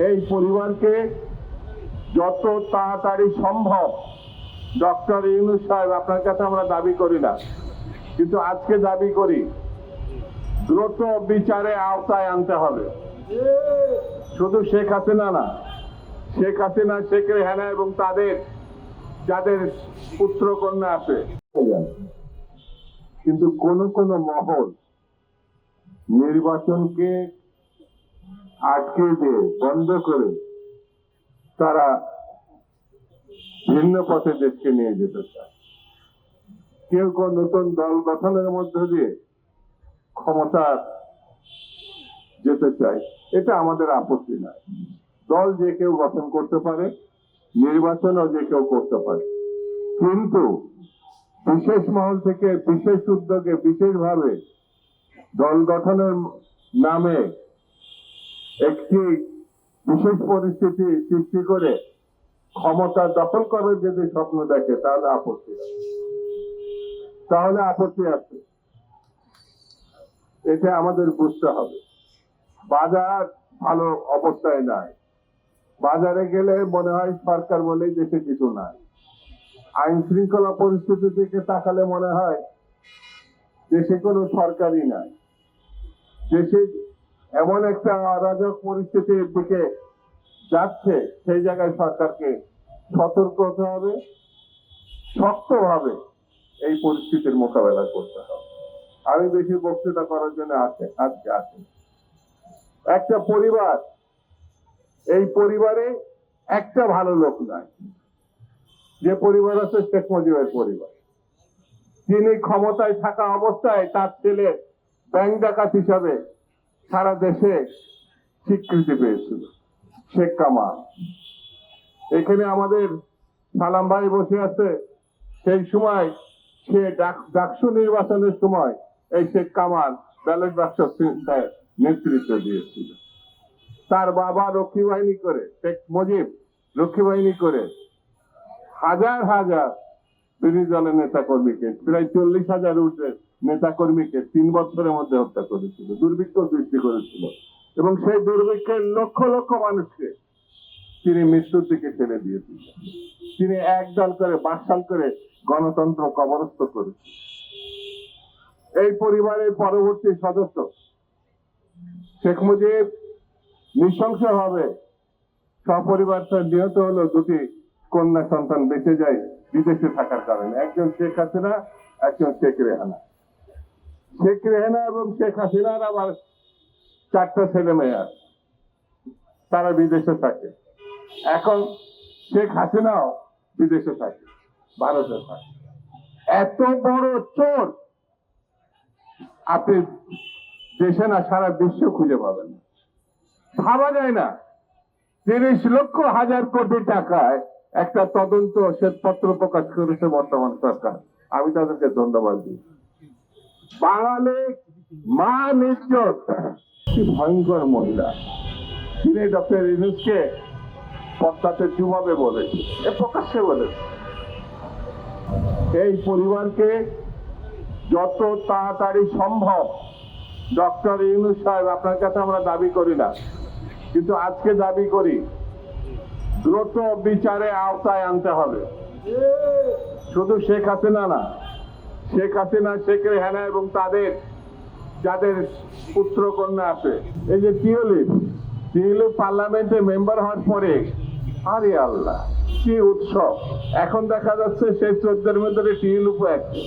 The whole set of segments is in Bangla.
এই পরিবারকে যত তাড়াতাড়ি সম্ভব ডক্টর ইউনূস সাহেব, আপনার কাছে আমরা দাবি করি না, কিন্তু আজকে দাবি করি দ্রুত বিচারে আওতায় আনতে হবে। শুধু শেখ হাসিনা না, শেখ হাসিনা, শেখ রেহানা এবং তাদের যাদের পুত্র কন্যা আছে, কিন্তু কোন কোন মহল নির্বাচনকে আটকে দিয়ে বন্ধ করে তারা ভিন্ন পথে দেশকে নিয়ে যেতে চায়। কেউ কেউ নতুন দল গঠনের মধ্য দিয়ে ক্ষমতা যেতে চায়, এটা আমাদের আপত্তি নাই। দল যে কেউ গঠন করতে পারে, নির্বাচনও যে কেউ করতে পারে, কিন্তু বিশেষ মহল থেকে বিশেষ উদ্যোগে বিশেষভাবে দল গঠনের নামে একটি বিশেষ পরিস্থিতি সৃষ্টি করে ক্ষমতা দখল করার যদি স্বপ্ন দেখে তাহলে আপত্তি আছে। এটা আমাদের বুঝতে হবে। বাজার ভালো অবস্থায় নাই, বাজারে গেলে মনে হয় সরকার বলেই দেশে কিছু নাই। আইন শৃঙ্খলা পরিস্থিতি থেকে তাকালে মনে হয় দেশে কোনো সরকারই নাই। দেশে এমন একটা অরাজক পরিস্থিতির দিকে যাচ্ছে, সেই জায়গায় সরকারকে সতর্ক হতে হবে, শক্তভাবে এই পরিস্থিতির মোকাবেলা করতে হবে। আমি বেশি বক্তৃতা করার জন্য আজকে আসি। একটা পরিবার, এই পরিবারে একটা ভালো লোক নাই। যে পরিবার আছে শেখ মুজিবের পরিবার। তিনি ক্ষমতায় থাকা অবস্থায় তার ছেলে ব্যাংক ডাকাত হিসাবে সারা দেশে স্বীকৃতি পেয়েছিল, শেখ কামাল। এখানে আমাদের সালাম ভাই বসে আছে, সেই সময় সে ডাকসু নির্বাচনের সময় এই শেখ কামাল ব্যালট বাক্স নেতৃত্ব দিয়েছিল। তার বাবা রক্ষী বাহিনী করে, শেখ মুজিব রক্ষী বাহিনী করে হাজার হাজার বিরোধী দলের নেতা কর্মীকে, প্রায় 40,000 ঊর্ধ্বে নেতা কর্মীকে 3 বছরের মধ্যে হত্যা করেছিল, দুর্ভিক্ষ সৃষ্টি করেছিল, এবং সেই দুর্ভিক্ষের লক্ষ লক্ষ মানুষকে তিনি মৃত্যুর দিকে ঠেলে দিয়েছিলেন। তিনি একদল করে বাকশাল করে গণতন্ত্র কবরস্থ করেছেন। এই পরিবারের পরবর্তী সদস্য শেখ মুজিব নৃশংসভাবে সপরিবার নিহত হলো। 2টি কন্যা সন্তান বেঁচে যায় বিদেশে থাকার কারণে, একজন শেখ হাসিনা, একজন শেখ রেহানা। শেখ রেহানা এবং শেখ হাসিনার আবার 4টা ছেলে মেয়ে আছে, তারা বিদেশে থাকে। এখন শেখ হাসিনাও বিদেশে থাকে, ভারতে থাকে। এত বড় চোর আপনি দেশে না, সারা বিশ্ব খুঁজে পাবেন না, ভাবা যায় না। 30 লক্ষ হাজার কোটি টাকায় একটা তদন্ত শ্বেতপত্র প্রকাশ করেছে বর্তমান সরকার। আমি তাদেরকে ধন্যবাদ দিই। বাঙালি মা নির্জত, কি ভয়ঙ্কর মহিলা, তিনি ডক্টর ইউনূসকে পদ্মাতে ডুবাবে বলেছে, এ প্রকাশ্যে বলেছে। এই পরিবারকে যত তাড়াতাড়ি সম্ভব ডক্টর ইউনূস সাহেব, আপনার কাছে আমরা দাবি করি না, কিন্তু আজকে দাবি করি দ্রুত বিচারে আওতায় আনতে হবে। শুধু শেখ হাসিনা না, শেখ হাসিনা, শেখ রেহানা এবং তাদের যাদের পুত্র কন্যা আছে। এই যে টিউলিপ পার্লামেন্টে মেম্বার হওয়ার পরে, আরে আল্লাহ কি উৎসব! এখন দেখা যাচ্ছে সেই 14 মধ্যে টিউলিপও আছে,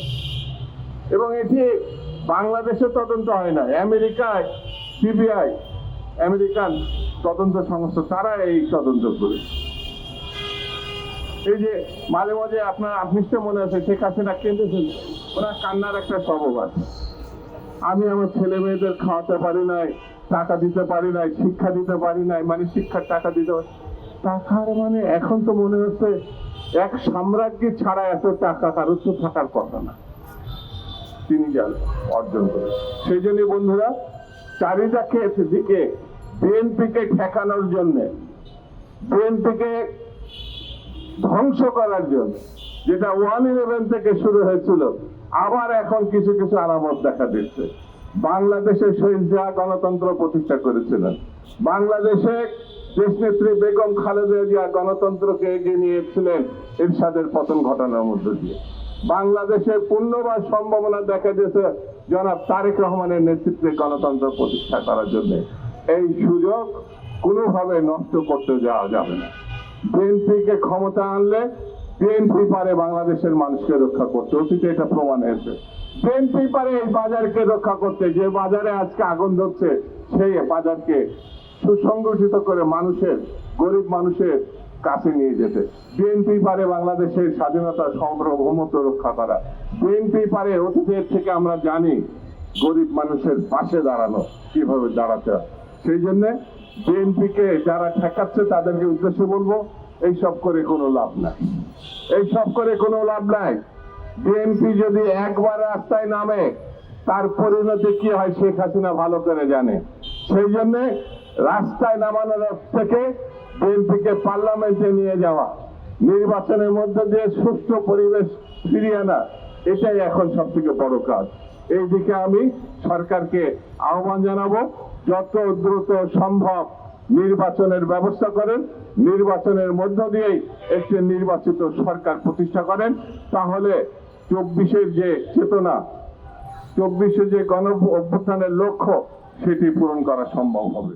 এবং এটি বাংলাদেশে তদন্ত হয় না, আমেরিকায় সিবিআই, আমেরিকান তদন্ত সংস্থা, তারা এই তদন্ত করে। এই যে মাঝে মাঝে আপনার নিশ্চয় মনে আছে শেখ হাসিনা কেঁদেছেন, ওনার কান্নার একটা স্বভাব আছে। আমি আমার ছেলে মেয়েদের খাওয়াতে পারি নাই, টাকা দিতে পারি নাই, শিক্ষা দিতে পারি নাই, মানে শিক্ষার টাকা দিতে পারি। টাকার মানে এখন তো মনে হচ্ছে এক সাম্রাজ্য ছাড়া এত টাকা কারোর তো থাকার কথা না, তিনি জানেন অর্জন করে। সেই জন্য বন্ধুরা, চারিদিকে দিকে বিএনপিকে ঠেকানোর জন্য, বিএনপিকে ধ্বংস করার জন্য, যেটা 1/11 থেকে শুরু হয়েছিল, আবার এখন কিছু কিছু আলামত দেখা দিচ্ছে। বাংলাদেশে শহীদ জিয়া গণতন্ত্র প্রতিষ্ঠা করেছিলেন, বাংলাদেশে দেশনেত্রী বেগম খালেদা জিয়া গণতন্ত্রকে এগিয়ে নিয়েছিলেন এরশাদের পতন ঘটানোর মধ্য দিয়ে। বাংলাদেশের পূর্ণবার সম্ভাবনা দেখা দিয়েছে জনাব তারেক রহমানের নেতৃত্বে গণতন্ত্র প্রতিষ্ঠা করার জন্য। এই সুযোগ কোনোভাবে নষ্ট করতে যাওয়া যাবে না। বিএনপিকে ক্ষমতা আনলে বিএনপি পারে বাংলাদেশের মানুষকে রক্ষা করতে, অতীতে এটা প্রমাণ হয়েছে। বিএনপি পারে এই বাজারকে রক্ষা করতে, যে বাজারে আজকে আগুন ধরছে সেই বাজারকে সুসংগঠিত করে মানুষের, গরিব মানুষের কাছে নিয়ে যেতে। বিএনপি পারে বাংলাদেশের স্বাধীনতা সার্বভৌমত্ব রক্ষা করা। বিএনপি পারে অতীতের থেকে আমরা জানি গরিব মানুষের পাশে দাঁড়ানো, কিভাবে দাঁড়াতে হয়। সেই জন্য বিএনপিকে যারা ঠেকাচ্ছে তাদেরকে উদ্দেশ্যে বলবো, এইসব করে কোনো লাভ নাই, এইসব করে কোনো লাভ নাই। বিএনপি যদি একবার রাস্তায় নামে তার পরিণতি কি হয় শেখ হাসিনা ভালো করে জানে। সেই জন্য রাস্তায় নামানোর থেকে বিএনপিকে পার্লামেন্টে নিয়ে যাওয়া, নির্বাচনের মধ্য দিয়ে সুষ্ঠু পরিবেশ ফিরিয়ে আনা, এটাই এখন সব থেকে বড় কাজ। এই দিকে আমি সরকারকে আহ্বান জানাবো, যত দ্রুত সম্ভব নির্বাচনের ব্যবস্থা করেন, নির্বাচনের মধ্য দিয়েই একটি নির্বাচিত সরকার প্রতিষ্ঠা করেন। তাহলে 24-এর যে চেতনা, 24-এ যে গণ অভ্যুত্থানের লক্ষ্য, সেটি পূরণ করা সম্ভব হবে।